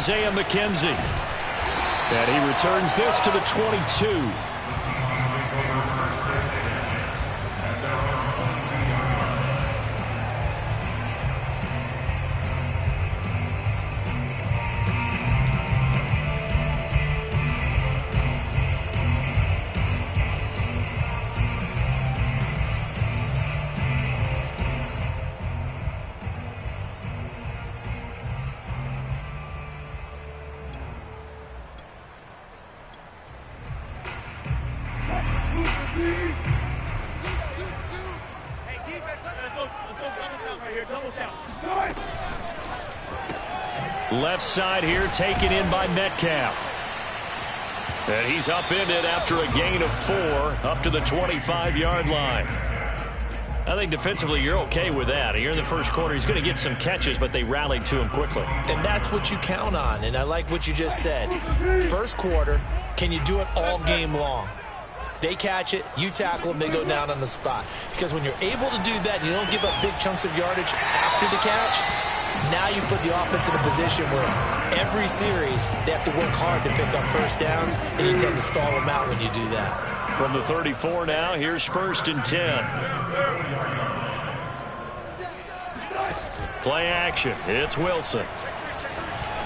Isaiah McKenzie. And he returns this to the 22. Left side here taken in by Metcalf. And he's upended after a gain of 4 up to the 25-yard line. I think defensively you're okay with that. Here in the first quarter, he's going to get some catches, but they rallied to him quickly. And that's what you count on, and I like what you just said. First quarter, can you do it all game long? They catch it, you tackle them, they go down on the spot. Because when you're able to do that, and you don't give up big chunks of yardage after the catch, now you put the offense in a position where every series they have to work hard to pick up first downs, and you tend to stall them out when you do that. From the 34 now, here's 1st and 10. Play action. It's Wilson.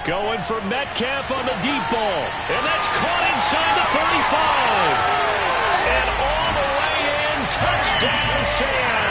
Going for Metcalf on the deep ball. And that's caught inside the 35. And all the way in, touchdown Seattle.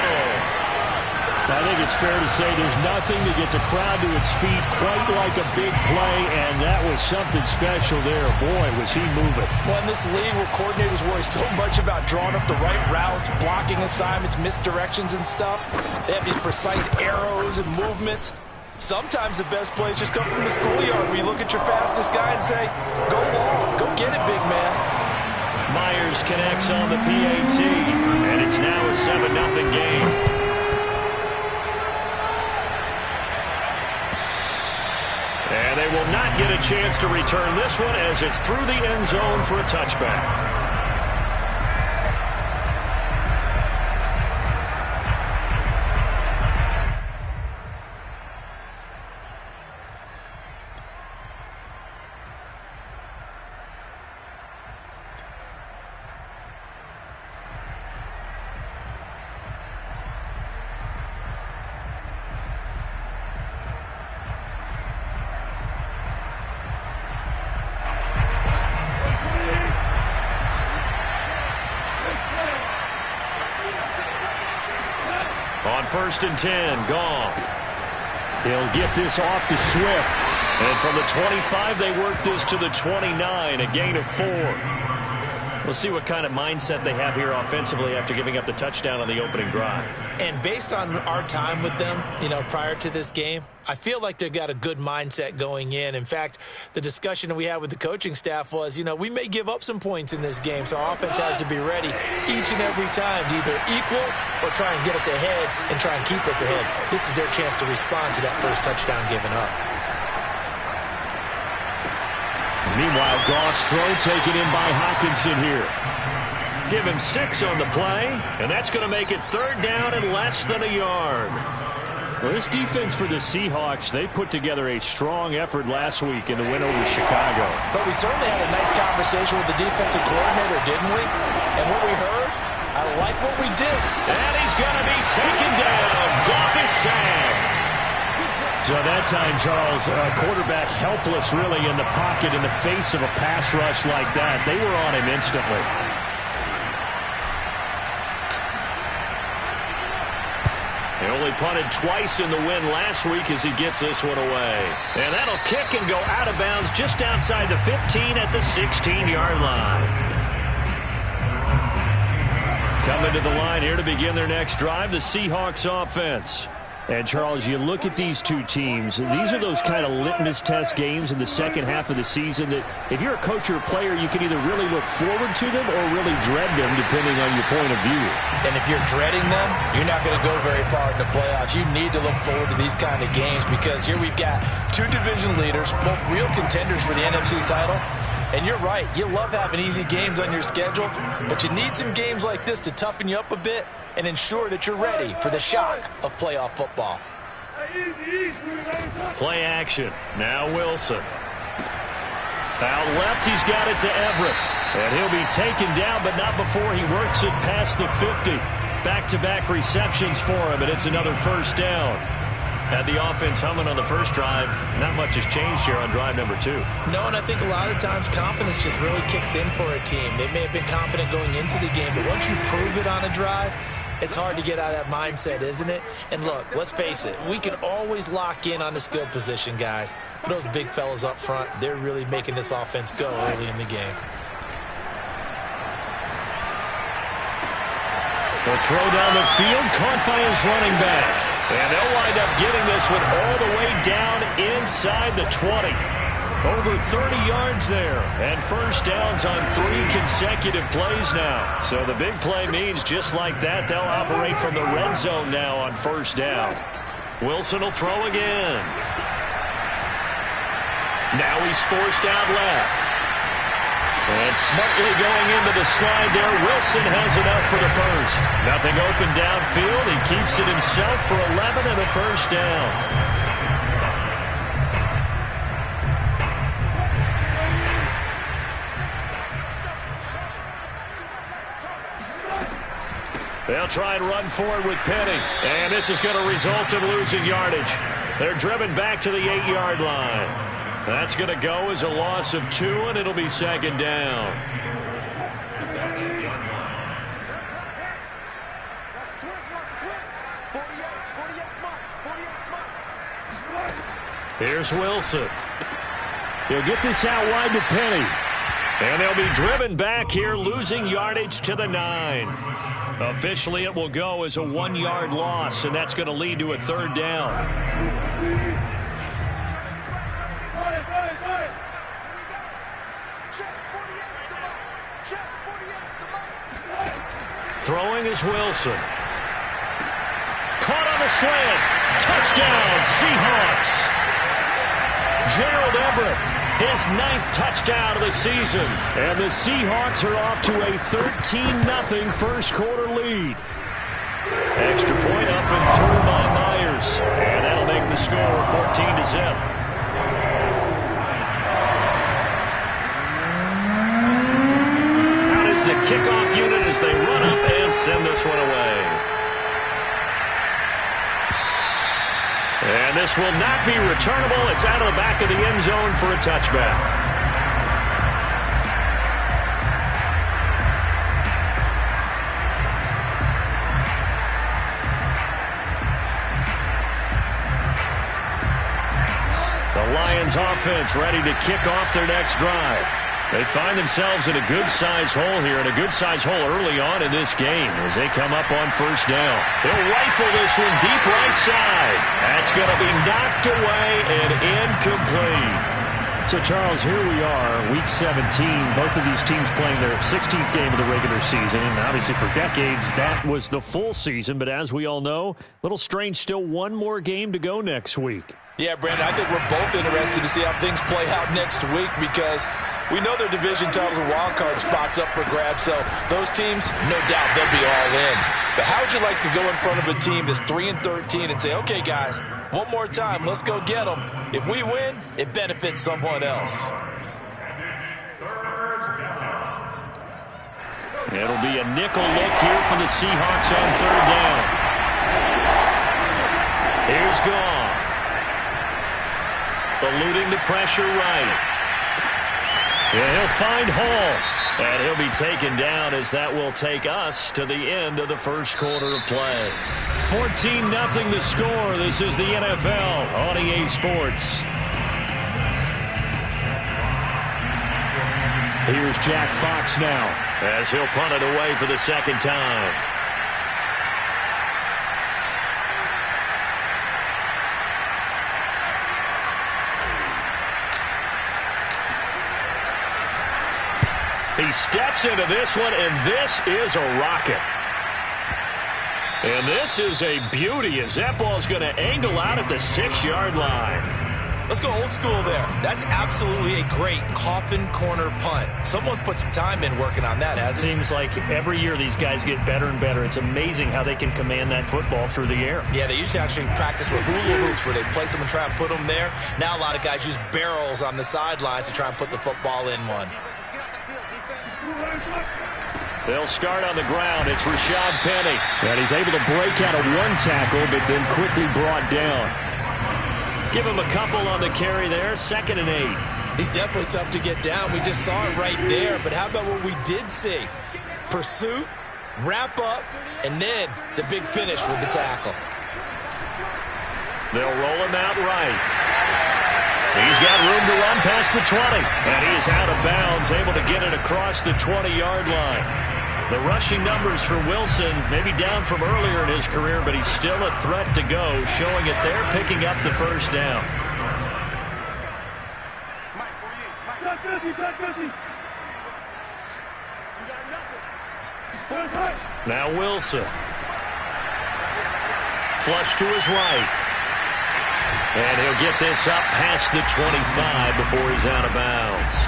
I think it's fair to say there's nothing that gets a crowd to its feet quite like a big play, and that was something special there. Boy, was he moving. Well, in this league where coordinators worry so much about drawing up the right routes, blocking assignments, misdirections and stuff, they have these precise arrows and movements. Sometimes the best plays just come from the schoolyard where you look at your fastest guy and say, go long, go get it, big man. Myers connects on the PAT, and it's now a 7-0 game. And they will not get a chance to return this one as it's through the end zone for a touchback. On 1st and 10, Goff. He'll get this off to Swift. And from the 25, they work this to the 29, a gain of 4. We'll see what kind of mindset they have here offensively after giving up the touchdown on the opening drive. And based on our time with them, prior to this game, I feel like they've got a good mindset going in. In fact, the discussion that we had with the coaching staff was, we may give up some points in this game, so our offense has to be ready each and every time to either equal or try and get us ahead and try and keep us ahead. This is their chance to respond to that first touchdown given up. Meanwhile, Goff's throw taken in by Hockenson here. Give him 6 on the play, and that's going to make it 3rd down and less than a yard. Well, this defense for the Seahawks, they put together a strong effort last week in the win over Chicago. But we certainly had a nice conversation with the defensive coordinator, didn't we? And what we heard, I like what we did. And he's going to be taken down. Goff is sacked. So that time, Charles, quarterback helpless really in the pocket in the face of a pass rush like that. They were on him instantly. He only punted twice in the win last week as he gets this one away. And that'll kick and go out of bounds just outside the 15 at the 16-yard line. Coming to the line here to begin their next drive, the Seahawks offense. And, Charles, you look at these two teams, and these are those kind of litmus test games in the second half of the season that if you're a coach or a player, you can either really look forward to them or really dread them, depending on your point of view. And if you're dreading them, you're not going to go very far in the playoffs. You need to look forward to these kind of games because here we've got 2 division leaders, both real contenders for the NFC title. And you're right, you love having easy games on your schedule, but you need some games like this to toughen you up a bit and ensure that you're ready for the shock of playoff football. Play action. Now Wilson. Out left, he's got it to Everett. And he'll be taken down, but not before he works it past the 50. Back-to-back receptions for him, and it's another first down. Had the offense humming on the first drive. Not much has changed here on drive number 2. No, and I think a lot of times confidence just really kicks in for a team. They may have been confident going into the game, but once you prove it on a drive, it's hard to get out of that mindset, isn't it? And look, let's face it, we can always lock in on the skill position, guys. But those big fellas up front, they're really making this offense go early in the game. The throw down the field, caught by his running back. And they'll wind up getting this one all the way down inside the 20. Over 30 yards there. And first downs on 3 consecutive plays now. So the big play means just like that, they'll operate from the red zone now on first down. Wilson will throw again. Now he's forced out left. And smartly going into the slide there, Wilson has enough for the first. Nothing open downfield. He keeps it himself for 11 and a first down. They'll try and run forward with Penny. And this is going to result in losing yardage. They're driven back to the 8-yard line. That's going to go as a loss of 2, and it'll be second down. Here's Wilson. He'll get this out wide to Penny. And they'll be driven back here, losing yardage to the 9. Officially, it will go as a 1-yard loss, and that's going to lead to a third down. Throwing is Wilson. Caught on the slant. Touchdown, Seahawks. Gerald Everett, his 9th touchdown of the season. And the Seahawks are off to a 13-0 first quarter lead. Extra point up and through by Myers. And that'll make the score 14-0. The kickoff unit as they run up and send this one away. And this will not be returnable. It's out of the back of the end zone for a touchback. The Lions offense ready to kick off their next drive. They find themselves in a good-sized hole here, and a good-sized hole early on in this game as they come up on first down. They'll rifle this one deep right side. That's going to be knocked away and incomplete. So, Charles, here we are, Week 17. Both of these teams playing their 16th game of the regular season. And obviously, for decades, that was the full season. But as we all know, a little strange, still one more game to go next week. Yeah, Brandon, I think we're both interested to see how things play out next week because we know their division titles and wild card spots up for grabs, so those teams, no doubt, they'll be all in. But how would you like to go in front of a team that's 3-13 and say, okay, guys, one more time, let's go get them. If we win, it benefits someone else. It'll be a nickel look here for the Seahawks on third down. Here's Goff. Eluding the pressure right. Yeah, he'll find Hall. And he'll be taken down as that will take us to the end of the first quarter of play. 14-0 the score. This is the NFL on EA Sports. Here's Jack Fox now as he'll punt it away for the second time. He steps into this one, and this is a rocket. And this is a beauty as that ball's going to angle out at the 6-yard line. Let's go old school there. That's absolutely a great coffin corner punt. Someone's put some time in working on that, hasn't it? Seems like every year these guys get better and better. It's amazing how they can command that football through the air. Yeah, they used to actually practice with hula hoops where they place them and try and put them there. Now a lot of guys use barrels on the sidelines to try and put the football in one. They'll start on the ground. It's Rashad Penny. And he's able to break out of one tackle, but then quickly brought down. Give him a couple on the carry there. 2nd and 8. He's definitely tough to get down. We just saw it right there. But how about what we did see? Pursuit, wrap up, and then the big finish with the tackle. They'll roll him out right. He's got room to run past the 20. And he is out of bounds, able to get it across the 20-yard line. The rushing numbers for Wilson maybe down from earlier in his career, but he's still a threat to go, showing it there, picking up the first down. Now Wilson. Flush to his right. And he'll get this up past the 25 before he's out of bounds.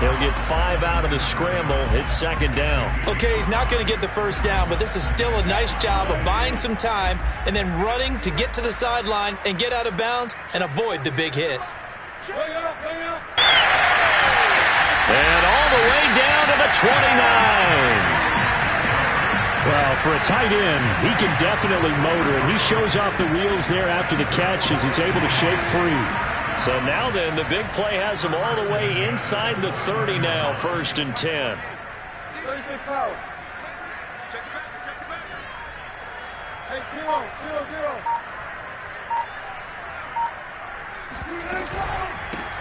He'll get 5 out of the scramble. It's 2nd down. Okay, he's not going to get the first down, but this is still a nice job of buying some time and then running to get to the sideline and get out of bounds and avoid the big hit. And all the way down to the 29. Well, for a tight end, he can definitely motor, and he shows off the wheels there after the catch as he's able to shake free. So now then, the big play has him all the way inside the 30 now, 1st and 10.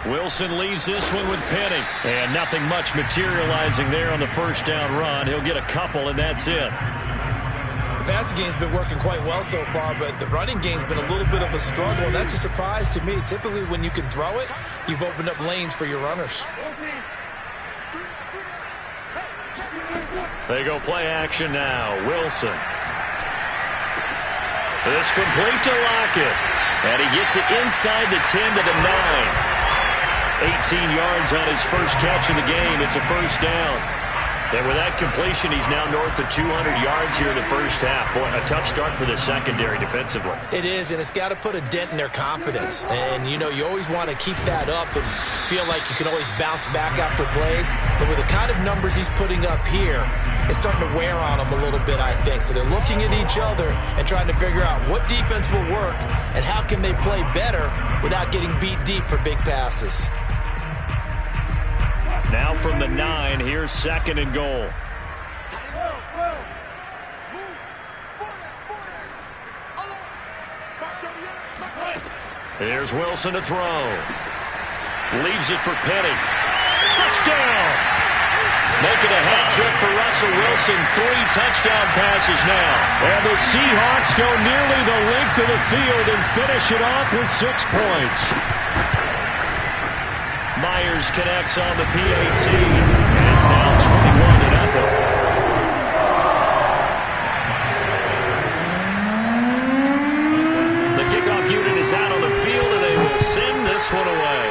Wilson leaves this one with Penny. And nothing much materializing there on the first down run. He'll get a couple, and that's it. The passing game's been working quite well so far, but the running game's been a little bit of a struggle, and that's a surprise to me. Typically, when you can throw it, you've opened up lanes for your runners. They go play action now. Wilson. It's complete to Lockett. And he gets it inside the 10 to the 9. 18 yards on his first catch of the game. It's a first down. And with that completion, he's now north of 200 yards here in the first half. Boy, a tough start for the secondary defensively. It is, and it's got to put a dent in their confidence. And, you know, you always want to keep that up and feel like you can always bounce back after plays. But with the kind of numbers he's putting up here, it's starting to wear on them a little bit, I think. So they're looking at each other and trying to figure out what defense will work and how can they play better without getting beat deep for big passes. Now from the 9, here's 2nd and goal. Here's Wilson to throw. Leaves it for Penny. Touchdown! Making a hat trick for Russell Wilson. 3 touchdown passes now. And the Seahawks go nearly the length of the field and finish it off with 6 points. Myers connects on the PAT, and it's now 21-0. The kickoff unit is out on the field, and they will send this one away.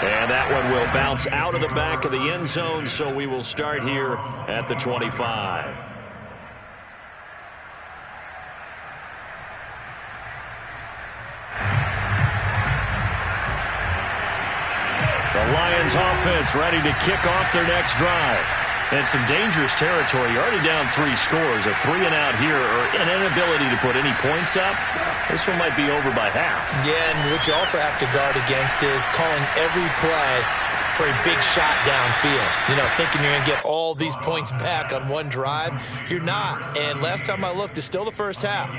And that one will bounce out of the back of the end zone, so we will start here at the 25. The Lions offense ready to kick off their next drive. And some dangerous territory. You're already down 3 scores. A 3-and-out here, or an inability to put any points up. This one might be over by half. Yeah, and what you also have to guard against is calling every play for a big shot downfield. You know, thinking you're going to get all these points back on one drive. You're not. And last time I looked, it's still the first half.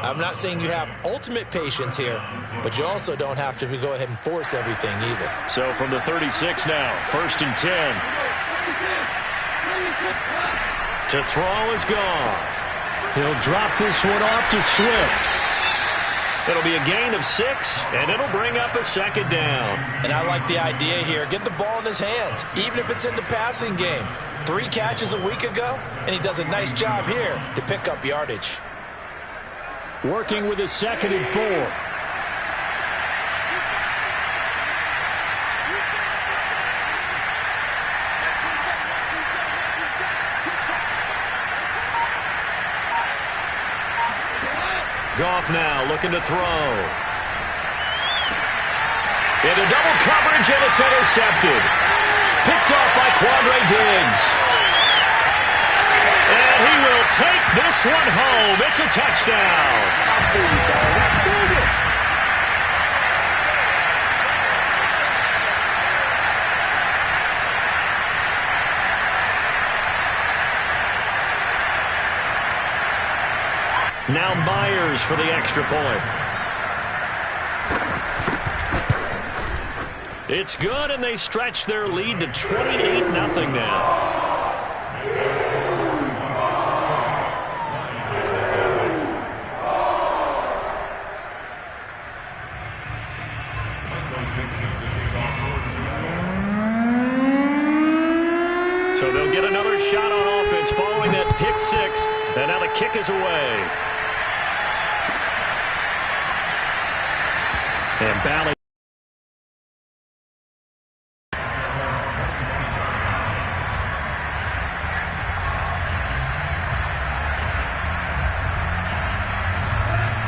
I'm not saying you have ultimate patience here, but you also don't have to go ahead and force everything either. So from the 36 now, 1st and 10. To throw is Goff. He'll drop this one off to Swift. It'll be a gain of 6, and it'll bring up a 2nd down. And I like the idea here. Get the ball in his hands, even if it's in the passing game. 3 catches a week ago, and he does a nice job here to pick up yardage. Working with a 2nd and 4. Goff now looking to throw. Into double coverage, and it's intercepted. Picked off by Quandre Diggs. And he will take this one home. It's a touchdown. Now Myers for the extra point. It's good, and they stretch their lead to 28-0 now. So they'll get another shot on offense following that pick six, and now the kick is away. And Bally.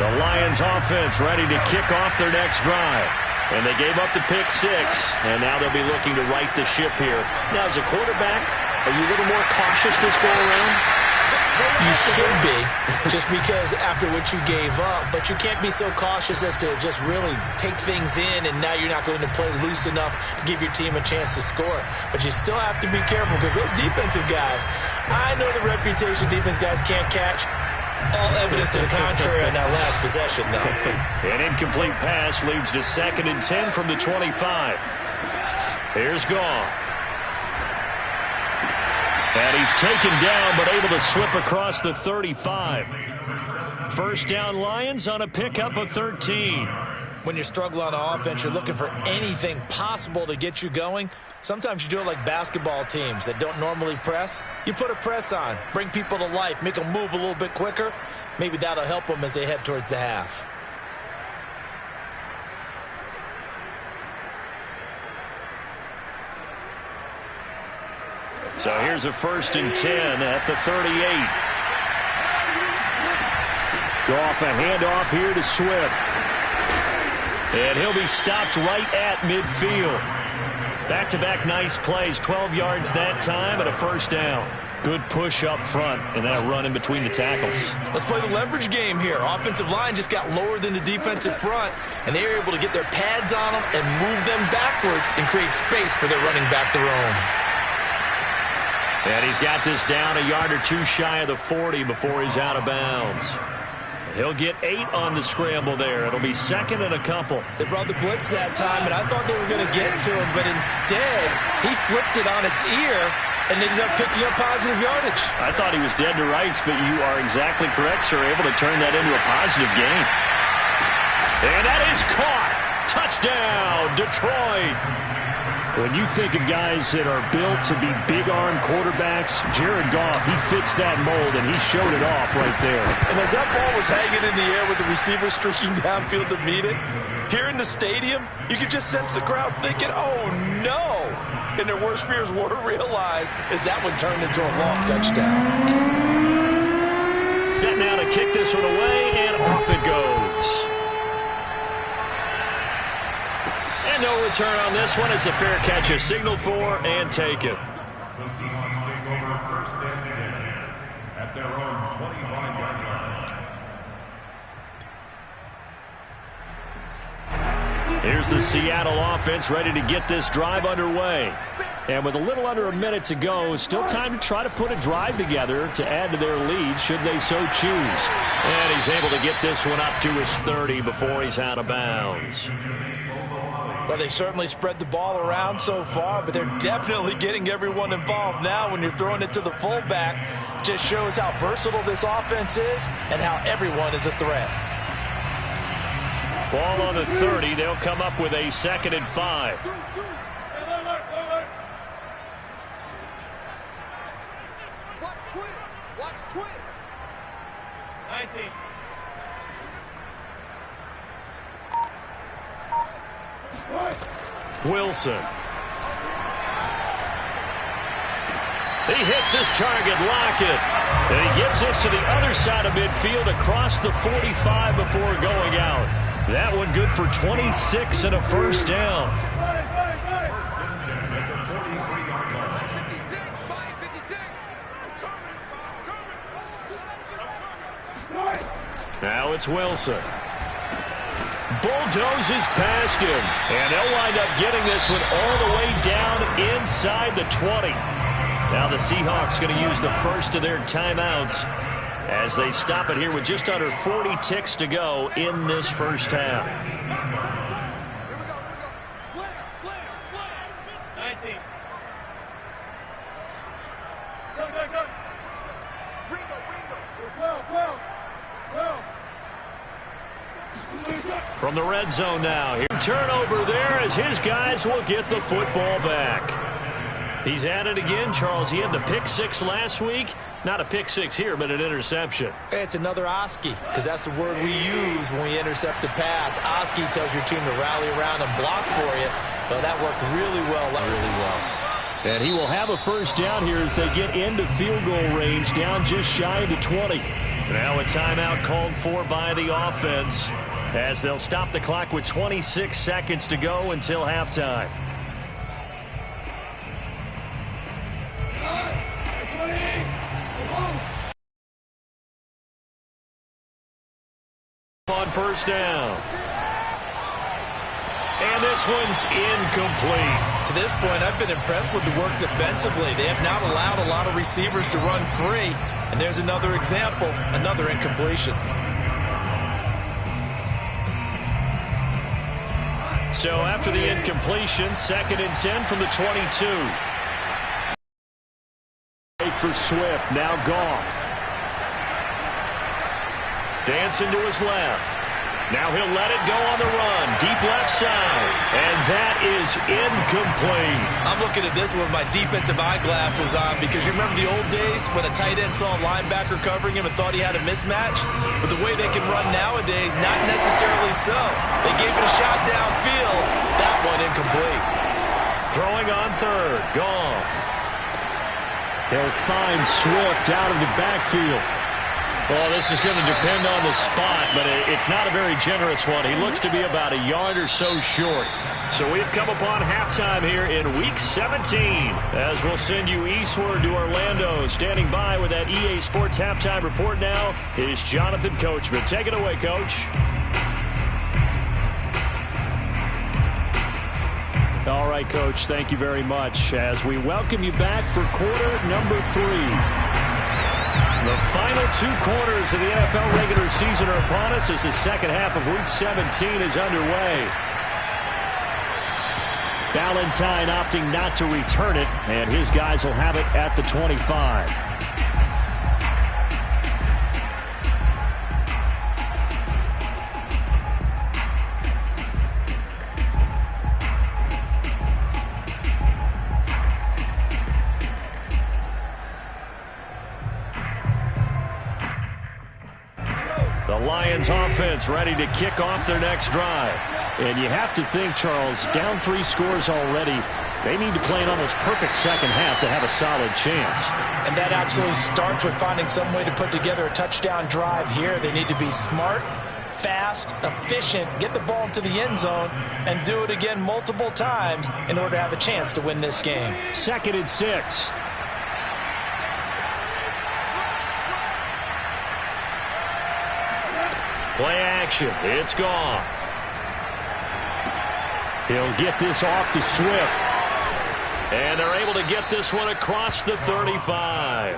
The Lions offense ready to kick off their next drive. And they gave up the pick six, and now they'll be looking to right the ship here. Now, as a quarterback, are you a little more cautious this go around? You should be, just because after what you gave up, but you can't be so cautious as to just really take things in, and now you're not going to play loose enough to give your team a chance to score. But you still have to be careful, because those defensive guys, I know the reputation defense guys can't catch. All evidence to the contrary on that last possession, though. An incomplete pass leads to 2nd and 10 from the 25. Here's Goff. And he's taken down, but able to slip across the 35. First down, Lions on a pickup of 13. When you struggle on offense, you're looking for anything possible to get you going. Sometimes you do it like basketball teams that don't normally press. You put a press on, bring people to life, make them move a little bit quicker. Maybe that'll help them as they head towards the half. So here's a 1st and 10 at the 38. Goff, a handoff here to Swift. And he'll be stopped right at midfield. Back-to-back nice plays, 12 yards that time and a 1st down. Good push up front and that run in between the tackles. Let's play the leverage game here. Offensive line just got lower than the defensive front, and they were able to get their pads on them and move them backwards and create space for their running back to roam. And he's got this down a yard or two shy of the 40 before he's out of bounds. He'll get 8 on the scramble there. It'll be 2nd and a couple. They brought the blitz that time, and I thought they were going to get to him, but instead, he flipped it on its ear and ended up picking up positive yardage. I thought he was dead to rights, but you are exactly correct, sir. Able to turn that into a positive gain. And that is caught. Touchdown, Detroit. When you think of guys that are built to be big-arm quarterbacks, Jared Goff, he fits that mold, and he showed it off right there. And as that ball was hanging in the air with the receiver streaking downfield to meet it, here in the stadium, you could just sense the crowd thinking, oh, no. And their worst fears were realized as that one turned into a long touchdown. Set now to kick this one away, and off it goes. And no return on this one as the fair catch is signaled for and taken. The Seahawks take over 1st and 10 at their own 25-yard line. Here's the Seattle offense ready to get this drive underway. And with a little under a minute to go, still time to try to put a drive together to add to their lead should they so choose. And he's able to get this one up to his 30 before he's out of bounds. Well, they certainly spread the ball around so far, but they're definitely getting everyone involved now when you're throwing it to the fullback. Just shows how versatile this offense is and how everyone is a threat. Ball on the 30. They'll come up with a 2nd and 5. Watch twins. 19. Wilson. He hits his target, Lockett. And he gets this to the other side of midfield across the 45 before going out. That one good for 26 and a first down. Now it's Wilson. Bulldozes past him. And they'll wind up getting this one all the way down inside the 20. Now the Seahawks going to use the first of their timeouts as they stop it here with just under 40 ticks to go in this first half. Here we go. Slam. 19. Go. Ringo. Well. From the red zone now. Here, turnover there as his guys will get the football back. He's at it again, Charles. He had the pick six last week. Not a pick six here, but an interception. It's another Oski, because that's the word we use when we intercept a pass. Oski tells your team to rally around and block for you. But that worked really well. And he will have a first down here as they get into field goal range, down just shy of the 20. Now a timeout called for by the offense as they'll stop the clock with 26 seconds to go until halftime. On first down. And this one's incomplete. To this point, I've been impressed with the work defensively. They have not allowed a lot of receivers to run free. And there's another example, another incompletion. So after the incompletion, 2nd and 10 from the 22. For Swift, now Goff. Dancing to his left. Now he'll let it go on the run. Deep left side. And that is incomplete. I'm looking at this with my defensive eyeglasses on because you remember the old days when a tight end saw a linebacker covering him and thought he had a mismatch? But the way they can run nowadays, not necessarily so. They gave it a shot downfield. That one incomplete. Throwing on third. Goff. He'll find Swift out of the backfield. Well, this is going to depend on the spot, but it's not a very generous one. He looks to be about a yard or so short. So we've come upon halftime here in Week 17 as we'll send you eastward to Orlando. Standing by with that EA Sports Halftime Report now is Jonathan Coachman. Take it away, Coach. All right, Coach, thank you very much as we welcome you back for quarter number 3. The final 2 quarters of the NFL regular season are upon us as the second half of Week 17 is underway. Valentine opting not to return it, and his guys will have it at the 25. The Lions offense ready to kick off their next drive. And you have to think, Charles, down 3 scores already. They need to play an almost perfect second half to have a solid chance. And that absolutely starts with finding some way to put together a touchdown drive here. They need to be smart, fast, efficient, get the ball into the end zone, and do it again multiple times in order to have a chance to win this game. 2nd and 6. Play action. It's Goff. He'll get this off to Swift. And they're able to get this one across the 35.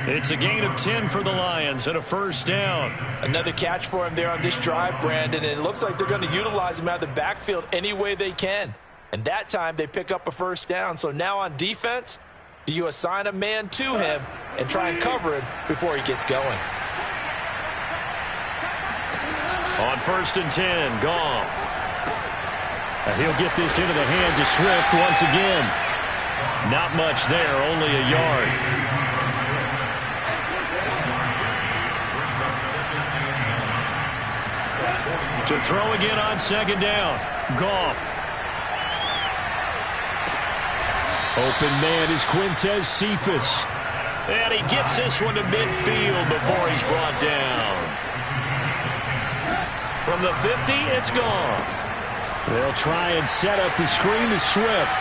It's a gain of 10 for the Lions and a first down. Another catch for him there on this drive, Brandon, and it looks like they're going to utilize him out of the backfield any way they can. And that time they pick up a first down. So now on defense, do you assign a man to him and try and cover him before he gets going? On 1st and 10, Goff. He'll get this into the hands of Swift once again. Not much there, only a yard. To throw again on 2nd down, Goff. Open man is Quintez Cephus. And he gets this one to midfield before he's brought down. From the 50, it's Goff. They'll try and set up the screen to Swift.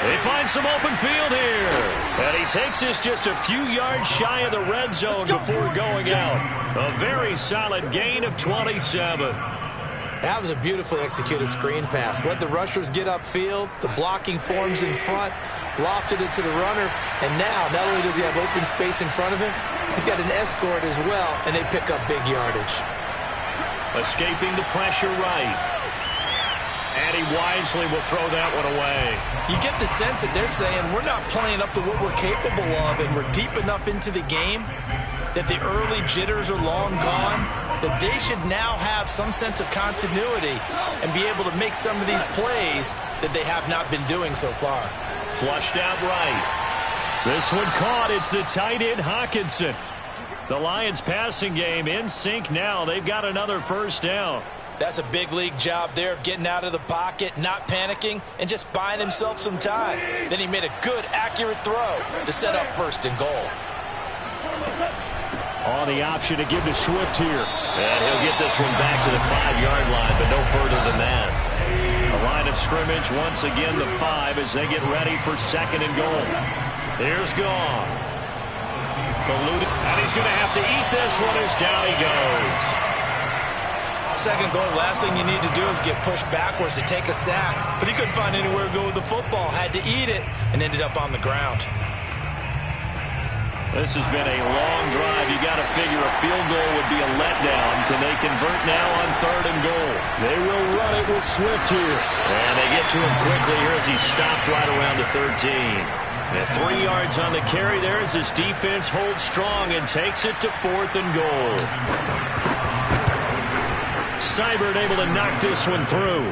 They find some open field here. And he takes this just a few yards shy of the red zone before going out. A very solid gain of 27. That was a beautifully executed screen pass. Let the rushers get upfield. The blocking forms in front. Lofted it to the runner. And now, not only does he have open space in front of him, he's got an escort as well, and they pick up big yardage. Escaping the pressure right. And he wisely will throw that one away. You get the sense that they're saying we're not playing up to what we're capable of, and we're deep enough into the game that the early jitters are long gone, that they should now have some sense of continuity and be able to make some of these plays that they have not been doing so far. Flushed out right. This one caught. It's the tight end Hockenson. The Lions passing game in sync now. They've got another first down. That's a big league job there of getting out of the pocket, not panicking, and just buying himself some time. Then he made a good, accurate throw to set up first and goal. On the option to give to Swift here. And he'll get this one back to the 5-yard line, but no further than that. The line of scrimmage, once again, the 5 as they get ready for second and goal. Here's Goff. And he's going to have to eat this one as down he goes. Second goal, last thing you need to do is get pushed backwards to take a sack. But he couldn't find anywhere to go with the football. Had to eat it and ended up on the ground. This has been a long drive. You got to figure a field goal would be a letdown. Can they convert now on third and goal? They will run it with Swift here. And they get to him quickly here as he stopped right around the 13. And 3 yards on the carry there as this defense holds strong and takes it to fourth and goal. Seibert able to knock this one through.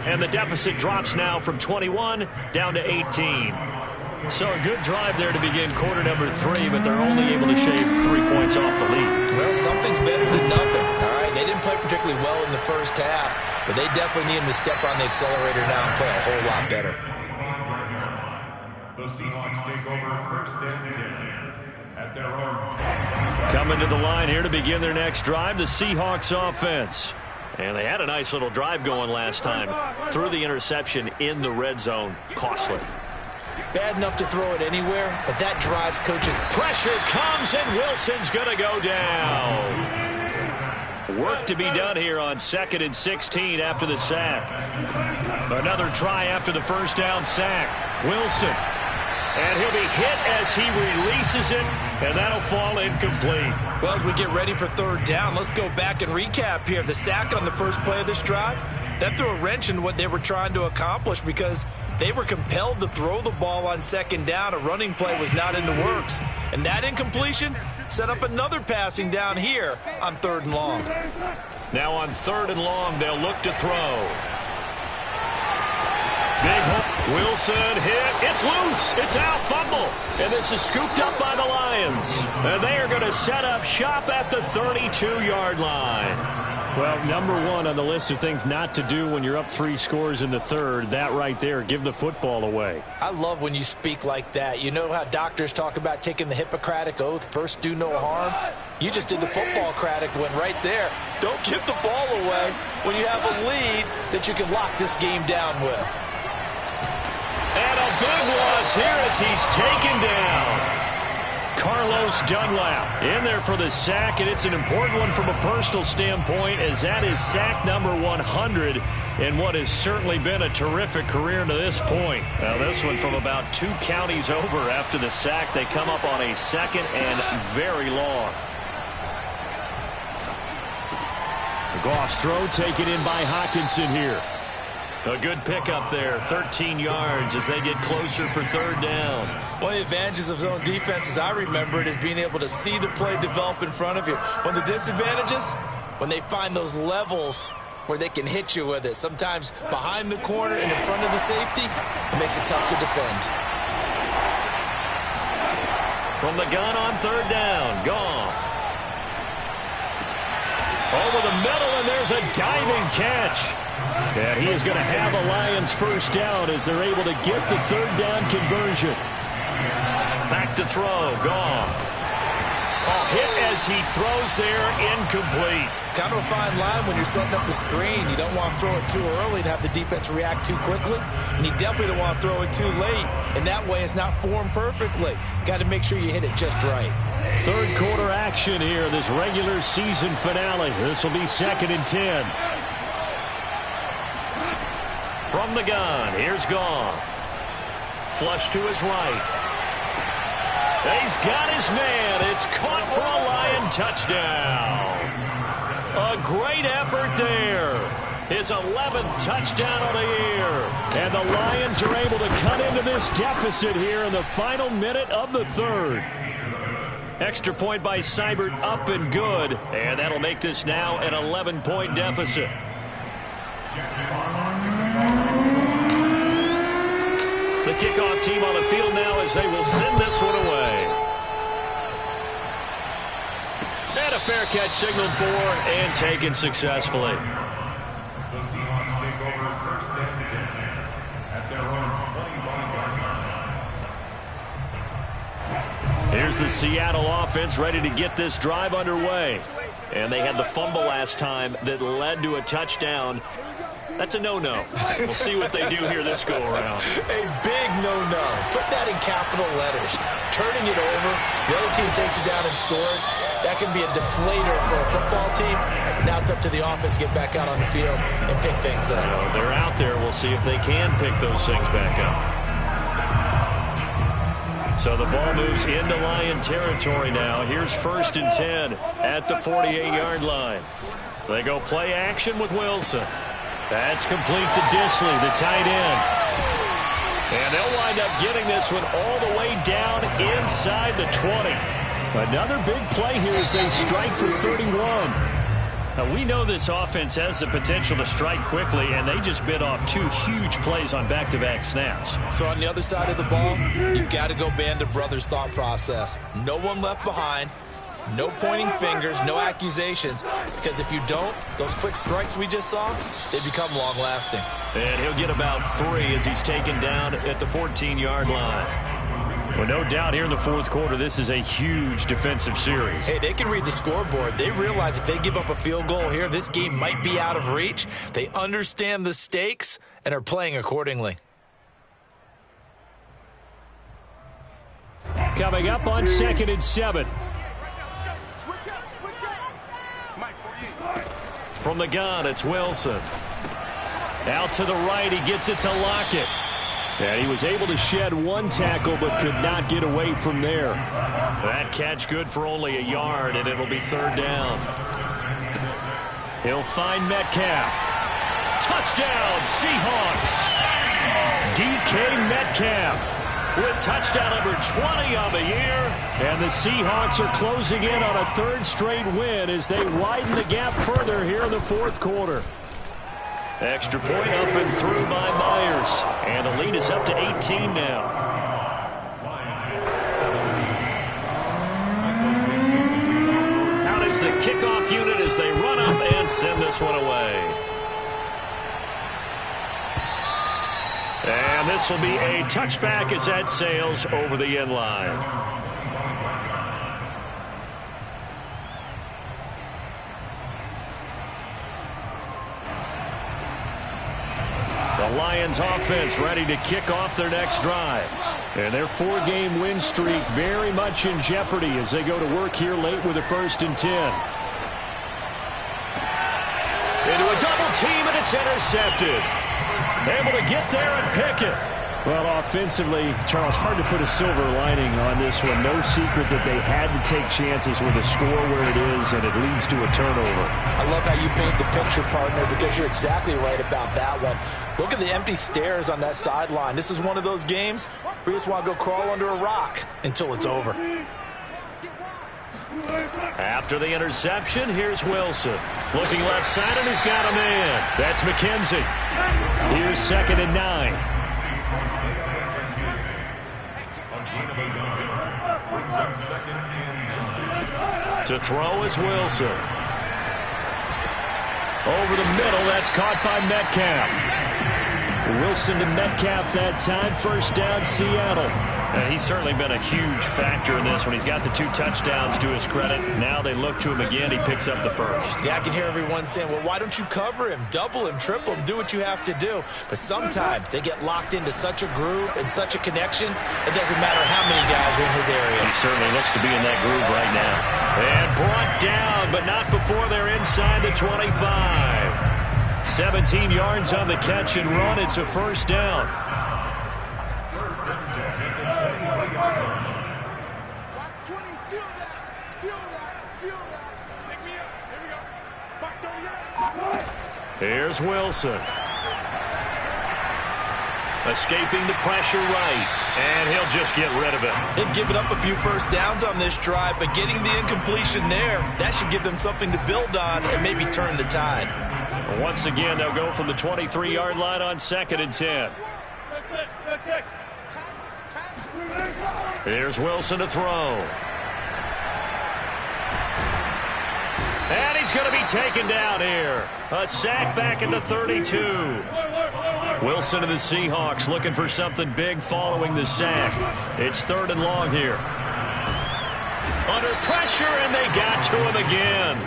And the deficit drops now from 21 down to 18. So a good drive there to begin quarter number 3, but they're only able to shave 3 points off the lead. Well, something's better than nothing, all right? They didn't play particularly well in the first half, but they definitely need him to step on the accelerator now and play a whole lot better. The Seahawks take over first and 10 at their own. Coming to the line here to begin their next drive, the Seahawks offense. And they had a nice little drive going last time. Threw the interception in the red zone. Costly. Bad enough to throw it anywhere, but that drives coaches. Pressure comes, and Wilson's going to go down. Work to be done here on 2nd and 16 after the sack. Another try after the first down sack. Wilson. And he'll be hit as he releases it, and that'll fall incomplete. Well, as we get ready for third down, let's go back and recap here. The sack on the first play of this drive, that threw a wrench in what they were trying to accomplish because they were compelled to throw the ball on second down. A running play was not in the works. And that incompletion set up another passing down here on third and long. Now on third and long, they'll look to throw. Big hole. Wilson hit. It's loose. It's out. Fumble. And this is scooped up by the Lions. And they are going to set up shop at the 32-yard line. Well, number one on the list of things not to do when you're up 3 scores in the third, that right there, give the football away. I love when you speak like that. You know how doctors talk about taking the Hippocratic Oath, first do no harm? You just did the football-cratic one right there. Don't give the ball away when you have a lead that you can lock this game down with. And a big loss here as he's taken down. Carlos Dunlap in there for the sack, and it's an important one from a personal standpoint as that is sack number 100 in what has certainly been a terrific career to this point. Now this one from about 2 counties over after the sack. They come up on a second and very long. Goff's throw taken in by Hockenson here. A good pickup there, 13 yards as they get closer for third down. One of the advantages of zone defense, as I remember it, is being able to see the play develop in front of you. One of the disadvantages, when they find those levels where they can hit you with it, sometimes behind the corner and in front of the safety, it makes it tough to defend. From the gun on third down, Goff. Over the middle, and there's a diving catch. And he is going to have a Lions first down as they're able to get the third down conversion. Back to throw. Goff. Oh, hit as he throws there, incomplete. Kind of a fine line when you're setting up the screen. You don't want to throw it too early and have the defense react too quickly. And you definitely don't want to throw it too late. And that way it's not formed perfectly. Got to make sure you hit it just right. Third quarter action here, this regular season finale. This will be 2nd and 10. From the gun, here's Goff. Flush to his right. He's got his man. It's caught for a Lion touchdown. A great effort there. His 11th touchdown of the year. And the Lions are able to cut into this deficit here in the final minute of the third. Extra point by Seibert, up and good. And that'll make this now an 11-point deficit. The kickoff team on the field now as they will send this one away. And a fair catch signaled for and taken successfully. The Seahawks take over 1st and 10 at their own 25-yard line. Here's the Seattle offense ready to get this drive underway. And they had the fumble last time that led to a touchdown. That's a no-no. We'll see what they do here this go-around. A big no-no. Put that in capital letters. Turning it over, the other team takes it down and scores. That can be a deflator for a football team. Now it's up to the offense to get back out on the field and pick things up. They're out there. We'll see if they can pick those things back up. So the ball moves into Lion territory now. Here's 1st and 10 at the 48-yard line. They go play action with Wilson. That's complete to Disley, the tight end. And they'll wind up getting this one all the way down inside the 20. Another big play here as they strike for 31. Now, we know this offense has the potential to strike quickly, and they just bit off 2 huge plays on back-to-back snaps. So on the other side of the ball, you've got to go Band of Brothers thought process. No one left behind. No pointing fingers, no accusations, because if you don't, those quick strikes we just saw, they become long-lasting. And he'll get about 3 as he's taken down at the 14-yard line. Well, no doubt here in the fourth quarter, this is a huge defensive series. Hey, they can read the scoreboard. They realize if they give up a field goal here, this game might be out of reach. They understand the stakes and are playing accordingly. Coming up on 2nd and 7. From the gun, it's Wilson. Out to the right, he gets it to Lockett. And he was able to shed 1 tackle, but could not get away from there. That catch good for only a yard, and it'll be 3rd down. He'll find Metcalf. Touchdown, Seahawks. DK Metcalf with touchdown number 20 on the year. And the Seahawks are closing in on a 3rd straight win as they widen the gap further here in the fourth quarter. Extra point up and through by Myers. And the lead is up to 18 now. Out is the kickoff unit as they run up and send this one away. And this will be a touchback as that sails over the end line. The Lions offense ready to kick off their next drive. And their 4-game win streak very much in jeopardy as they go to work here late with a 1st and 10. Into a double team, and it's intercepted. Able to get there and pick it. Well, offensively, Charles, hard to put a silver lining on this one. No secret that they had to take chances with a score where it is, and it leads to a turnover. I love how you paint the picture, partner, because you're exactly right about that one. Look at the empty stairs on that sideline. This is one of those games where you just want to go crawl under a rock until it's over. After the interception, here's Wilson. Looking left side, and he's got a man. That's McKenzie. Here's 2nd and 9. To throw is Wilson. Over the middle, that's caught by Metcalf. Wilson to Metcalf that time. First down, Seattle. And he's certainly been a huge factor in this when he's got the 2 touchdowns to his credit. Now they look to him again. He picks up the first. Yeah, I can hear everyone saying, well, why don't you cover him? Double him, triple him, do what you have to do. But sometimes they get locked into such a groove and such a connection, it doesn't matter how many guys are in his area. He certainly looks to be in that groove right now. And brought down, but not before they're inside the 25. 17 yards on the catch and run. It's a first down. Here's Wilson. Escaping the pressure right. And he'll just get rid of it. They've given up a few first downs on this drive, but getting the incompletion there, that should give them something to build on and maybe turn the tide. Once again, they'll go from the 23-yard line on 2nd and 10. Here's Wilson to throw. And he's going to be taken down here. A sack back at the 32. Wilson to the Seahawks looking for something big following the sack. It's 3rd and long here. Under pressure, and they got to him again.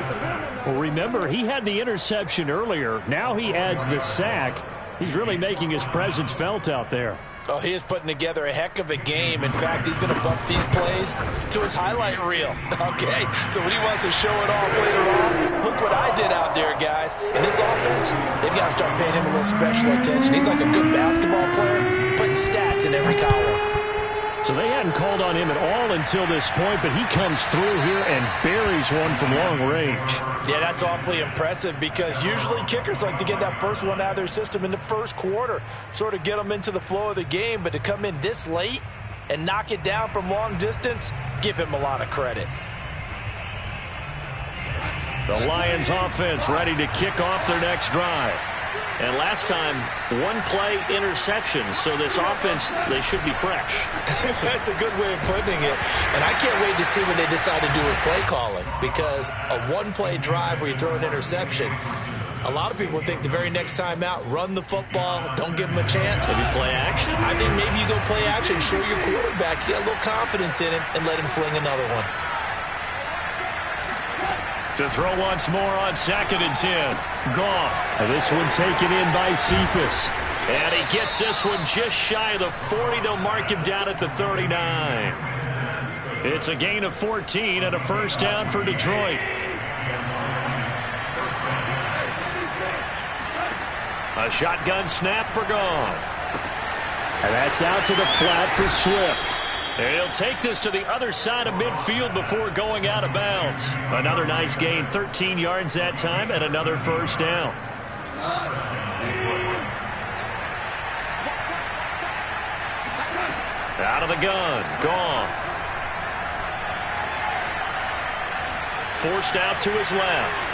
Well, remember, he had the interception earlier. Now he adds the sack. He's really making his presence felt out there. Oh, he is putting together a heck of a game. In fact, he's going to bump these plays to his highlight reel. Okay, so when he wants to show it off later on, look what I did out there, guys. In this offense, they've got to start paying him a little special attention. He's like a good basketball player, putting stats in every column. So they hadn't called on him at all until this point, but he comes through here and buries one from long range. Yeah, that's awfully impressive because usually kickers like to get that first one out of their system in the first quarter, sort of get them into the flow of the game, but to come in this late and knock it down from long distance, give him a lot of credit. The Lions offense ready to kick off their next drive. And last time, 1-play interception. So this offense, they should be fresh. That's a good way of putting it. And I can't wait to see what they decide to do with play calling. Because a 1-play drive where you throw an interception, a lot of people think the very next time out, run the football, don't give them a chance. Maybe play action? I think maybe you go play action, show your quarterback, get a little confidence in him, and let him fling another one. To throw once more on 2nd and 10. Goff. And this one taken in by Cephas. And he gets this one just shy of the 40. They'll mark him down at the 39. It's a gain of 14 and a first down for Detroit. A shotgun snap for Goff. And that's out to the flat for Swift. He'll take this to the other side of midfield before going out of bounds. Another nice gain, 13 yards that time, and another first down. Out of the gun, Goff. Forced out to his left.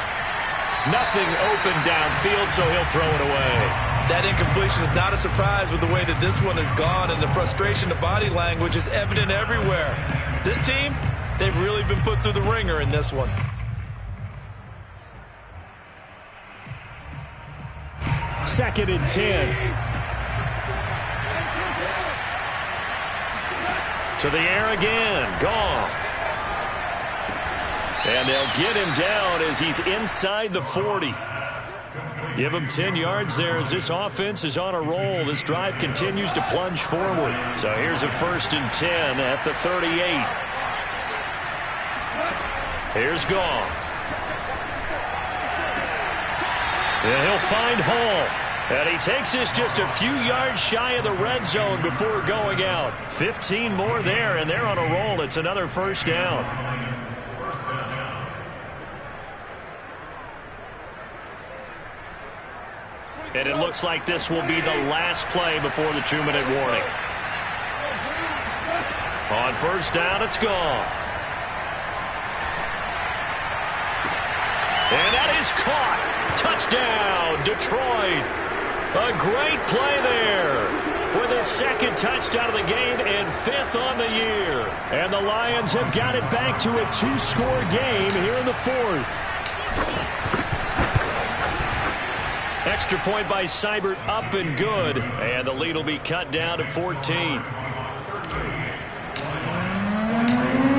Nothing open downfield, so he'll throw it away. That incompletion is not a surprise with the way that this one has gone, and the frustration, the body language is evident everywhere. This team, they've really been put through the ringer in this one. Second and 10. To the air again, Goff. And they'll get him down as he's inside the 40. Give him 10 yards there as this offense is on a roll. This drive continues to plunge forward. So here's a 1st and 10 at the 38. Here's Goff. And he'll find Hall. And he takes this just a few yards shy of the red zone before going out. 15 more there, and they're on a roll. It's another first down. And it looks like this will be the last play before the 2-minute warning. On first down, it's Goff. And that is caught. Touchdown, Detroit. A great play there. With his 2nd touchdown of the game and 5th on the year. And the Lions have got it back to a 2-score game here in the 4th. Extra point by Seibert, up and good. And the lead will be cut down to 14.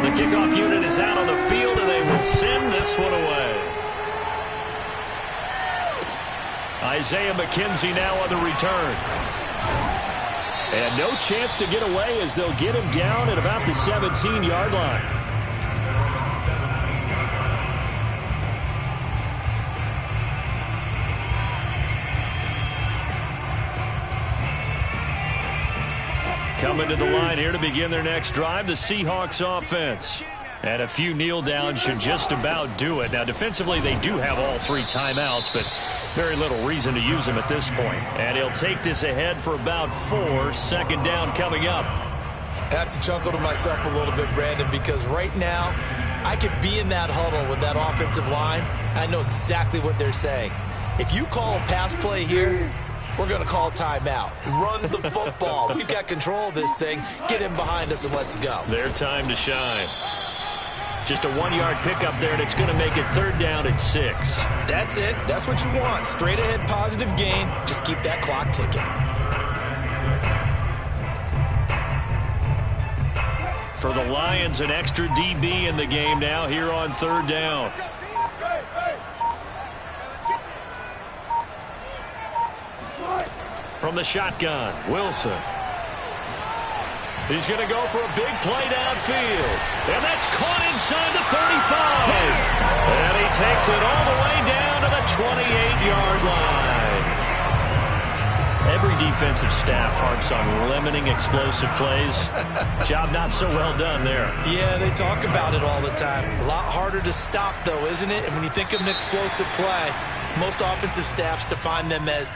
The kickoff unit is out on the field, and they will send this one away. Isaiah McKenzie now on the return. And no chance to get away as they'll get him down at about the 17-yard line. Coming to the line here to begin their next drive, the Seahawks offense. And a few kneel downs should just about do it. Now, defensively, they do have all 3 timeouts, but very little reason to use them at this point. And he'll take this ahead for about 4. Second down coming up. I have to chuckle to myself a little bit, Brandon, because right now I could be in that huddle with that offensive line. I know exactly what they're saying. If you call a pass play here, we're going to call timeout. Run the football. We've got control of this thing. Get him behind us and let's go. Their time to shine. Just a 1-yard pickup there, and it's going to make it 3rd down at 6. That's it. That's what you want. Straight ahead positive gain. Just keep that clock ticking. For the Lions, an extra DB in the game now here on 3rd down. From the shotgun, Wilson. He's going to go for a big play downfield. And that's caught inside the 35. And he takes it all the way down to the 28-yard line. Every defensive staff harps on limiting explosive plays. Job not so well done there. Yeah, they talk about it all the time. A lot harder to stop, though, isn't it? And when you think of an explosive play, most offensive staffs define them as